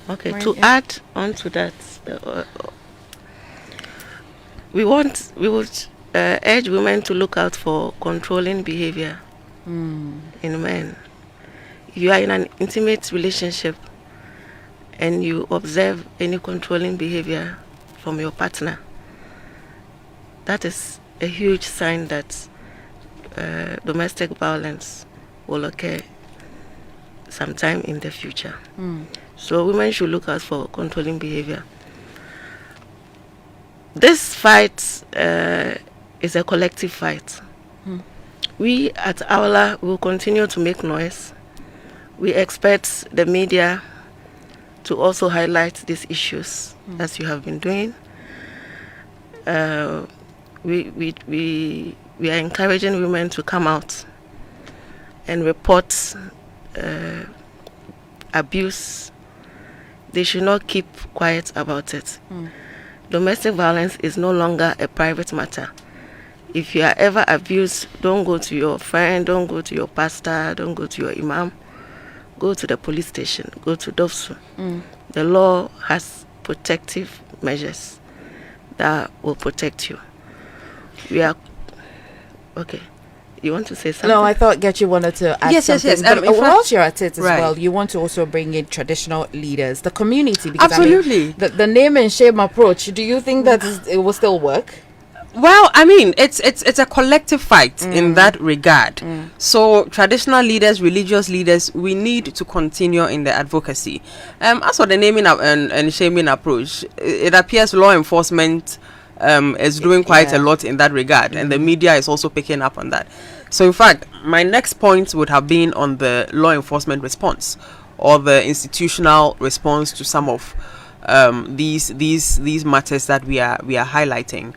Okay, to add on to that, we would urge women to look out for controlling behavior in men. If you are in an intimate relationship and you observe any controlling behavior from your partner, that is a huge sign that domestic violence will occur sometime in the future. So women should look out for controlling behavior. This fight is a collective fight. We at AWLA will continue to make noise. We expect the media to also highlight these issues as you have been doing. We are encouraging women to come out and report abuse. They should not keep quiet about it. Domestic violence is no longer a private matter. If you are ever abused, don't go to your friend, don't go to your pastor, don't go to your imam. Go to the police station, go to DOFSU. The law has protective measures that will protect you. We are... Okay. You want to say something? No, I thought Getty wanted to add something. Yes. But whilst you're at it as well, you want to also bring in traditional leaders, the community. Because absolutely. I mean, the name and shame approach, do you think that it will still work? Well, I mean, it's a collective fight in that regard. So traditional leaders, religious leaders, we need to continue in the advocacy. As for the naming and shaming approach, it appears law enforcement is doing quite a lot in that regard, and the media is also picking up on that. So in fact, my next point would have been on the law enforcement response or the institutional response to some of these matters that we are highlighting.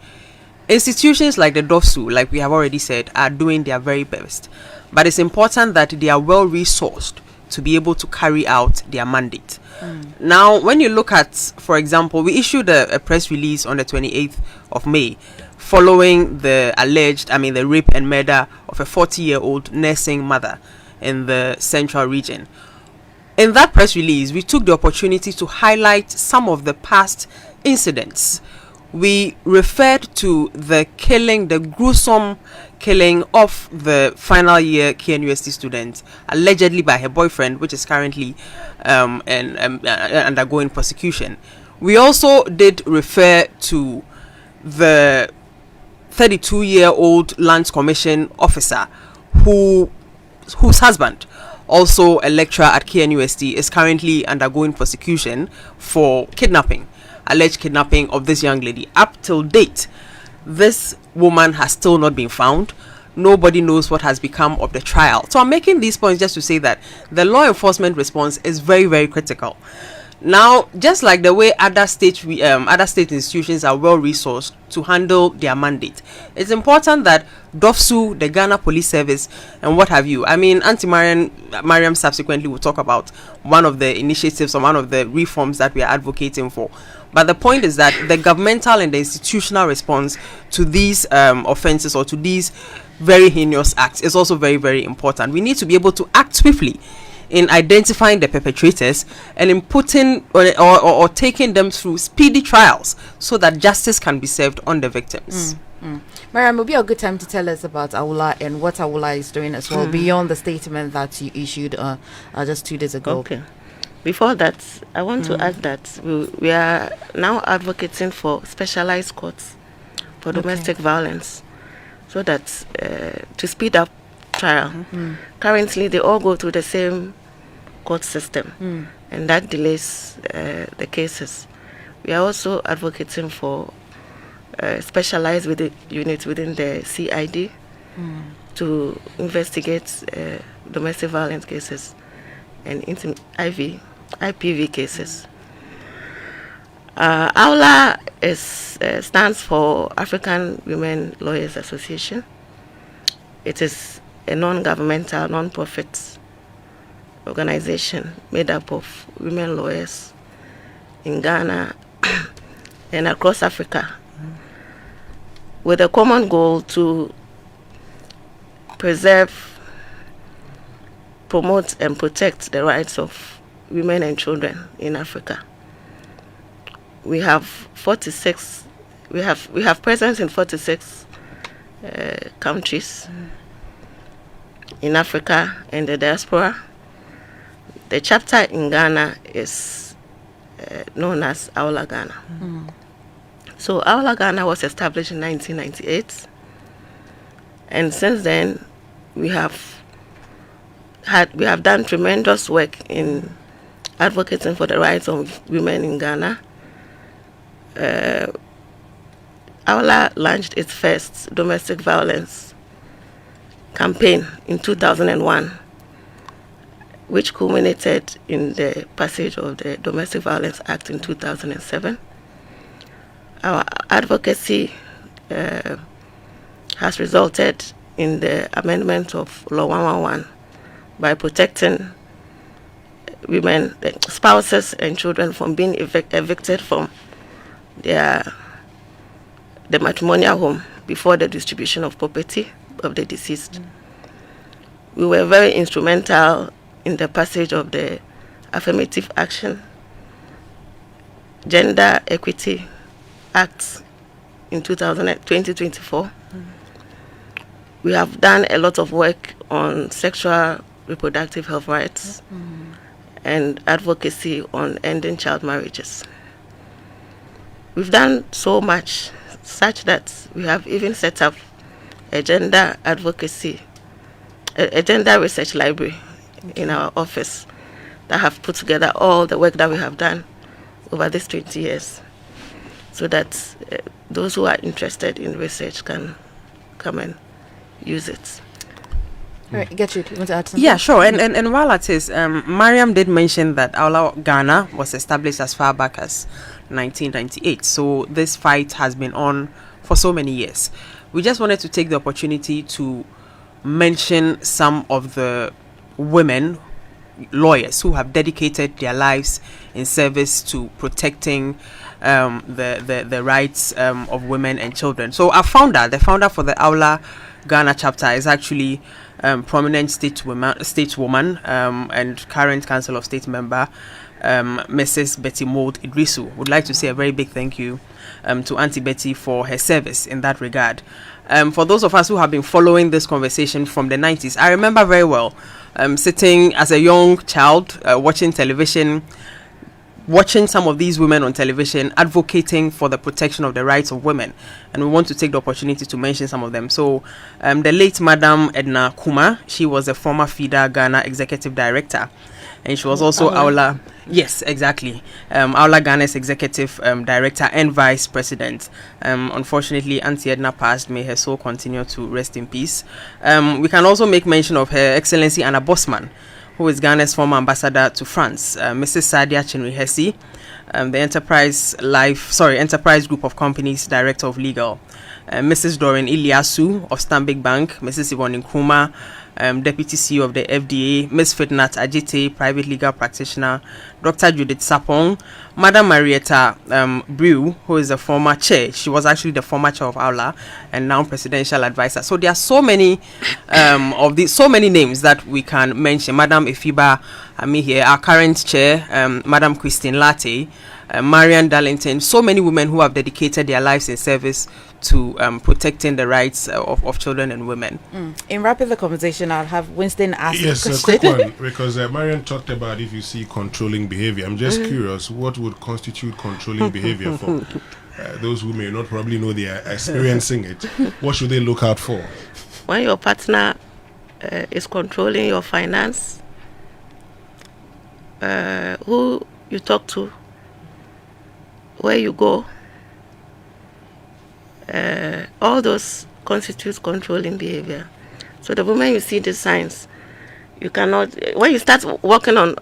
Institutions like the DOFSU, like we have already said, are doing their very best, but it's important that they are well resourced to be able to carry out their mandate. Now, when you look at, for example, we issued a press release on the 28th of May following the the rape and murder of a 40-year-old nursing mother in the central region. In that press release, we took the opportunity to highlight some of the past incidents. We referred to the gruesome killing of the final year KNUST student, allegedly by her boyfriend, which is currently undergoing prosecution. We also did refer to the 32-year-old Lands Commission officer whose husband, also a lecturer at KNUST, is currently undergoing prosecution for alleged kidnapping of this young lady. Up till date, this woman has still not been found. Nobody knows what has become of the trial. So I'm making these points just to say that the law enforcement response is very, very critical. Now, just like the way other state institutions are well resourced to handle their mandate, it's important that DOFSU, the Ghana Police Service, and what have you. I mean, Auntie Mariam subsequently will talk about one of the initiatives or one of the reforms that we are advocating for. But the point is that the governmental and the institutional response to these offenses or to these very heinous acts is also very, very important. We need to be able to act swiftly in identifying the perpetrators and in putting or taking them through speedy trials so that justice can be served on the victims. Mariam, it would be a good time to tell us about AWLA and what AWLA is doing as well, beyond the statement that you issued just 2 days ago. Okay. Before that, I want to add that we are now advocating for specialized courts for domestic violence, so that to speed up trial. Currently, they all go through the same court system, and that delays the cases. We are also advocating for specialized units within the CID to investigate domestic violence cases and IPV cases. AWLA stands for African Women Lawyers Association. It is a non-governmental, non-profit organization made up of women lawyers in Ghana and across Africa, with a common goal to preserve, promote, and protect the rights of women and children in Africa. We have 46. We have presence in 46 countries in Africa and the diaspora. The chapter in Ghana is known as AWLA Ghana. So AWLA Ghana was established in 1998, and since then we have done tremendous work in advocating for the rights of women in Ghana. AWLA launched its first domestic violence campaign in 2001, which culminated in the passage of the Domestic Violence Act in 2007. Our advocacy has resulted in the amendment of Law 111 by protecting women, spouses and children from being evicted from the matrimonial home before the distribution of property of the deceased. We were very instrumental in the passage of the Affirmative Action Gender Equity Act in 2024. We have done a lot of work on sexual reproductive health rights and advocacy on ending child marriages. We've done so much, such that we have even set up a gender advocacy, a gender research library in our office that have put together all the work that we have done over these 20 years, so that those who are interested in research can come and use it. All right, Gertrude, you want to add something? Yeah, sure. And while at is, Mariam did mention that AWLA Ghana was established as far back as 1998. So this fight has been on for so many years. We just wanted to take the opportunity to mention some of the women lawyers who have dedicated their lives in service to protecting the rights of women and children. So the founder for the AWLA Ghana chapter is actually prominent stateswoman and current Council of State member, Mrs. Betty Mould Idrisu. Would like to say a very big thank you to Auntie Betty for her service in that regard. For those of us who have been following this conversation from the 90s, I remember very well sitting as a young child watching television, watching some of these women on television advocating for the protection of the rights of women, and we want to take the opportunity to mention some of them. So the late Madam Edna Kuma, she was a former FIDA Ghana executive director, and she was also AWLA. Yes, exactly. AWLA Ghana's executive director and vice president. Unfortunately, Auntie Edna passed. May her soul continue to rest in peace. We can also make mention of Her Excellency Anna Bosman, who is Ghana's former ambassador to France, Mrs. Sadia Chinrihesi, the Enterprise Group of Companies Director of Legal, Mrs. Doreen Iliasu of Stanbic Bank, Mrs. Yvonne Nkrumah, Deputy CEO of the FDA, Ms. Fitnat Ajite, private legal practitioner, Dr. Judith Sapong, Madam Marietta Brew, who is a former chair. She was actually the former chair of AWLA and now presidential advisor. So there are so many so many names that we can mention. Madam Efiba Amihere, our current chair, Madam Christine Latte, Marian Darlington, so many women who have dedicated their lives in service to protecting the rights of children and women. In wrapping the conversation, I'll have Winston ask Yes, a a question. quick one, because Marian talked about if you see controlling behavior. I'm just curious, what would constitute controlling behavior for those who may not probably know they are experiencing it? What should they look out for? When your partner is controlling your finance, who you talk to, where you go, all those constitutes controlling behavior. So the moment you see the signs, you cannot, when you start walking on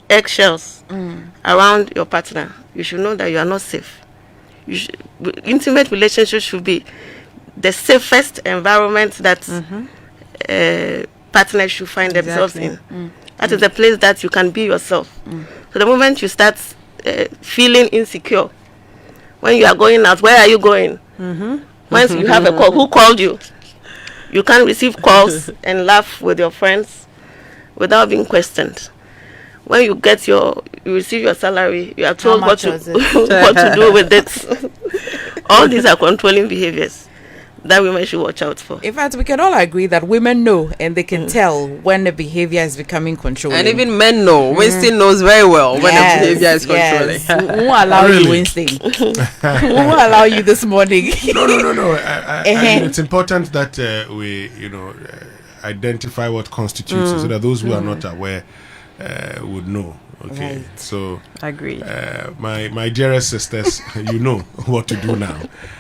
eggshells around your partner, you should know that you are not safe. Intimate relationships should be the safest environment that partners should find themselves in. That is the place that you can be yourself. So the moment you start feeling insecure, when you are going out, where are you going? Once you have a call, who called you? You can't receive calls and laugh with your friends without being questioned. when you receive your salary, you are told what much to was it? what to do with it. All these are controlling behaviors that women should watch out for. In fact, we can all agree that women know and they can tell when a behavior is becoming controlling. And even men know. Winston knows very well when a behavior is controlling. Yes. We won't allow you, Really? Winston. We won't allow you this morning. No. I mean, it's important that we, identify what constitutes it, so that those who are not aware would know. Okay, Right. so Agreed. my dearest sisters, you know what to do now.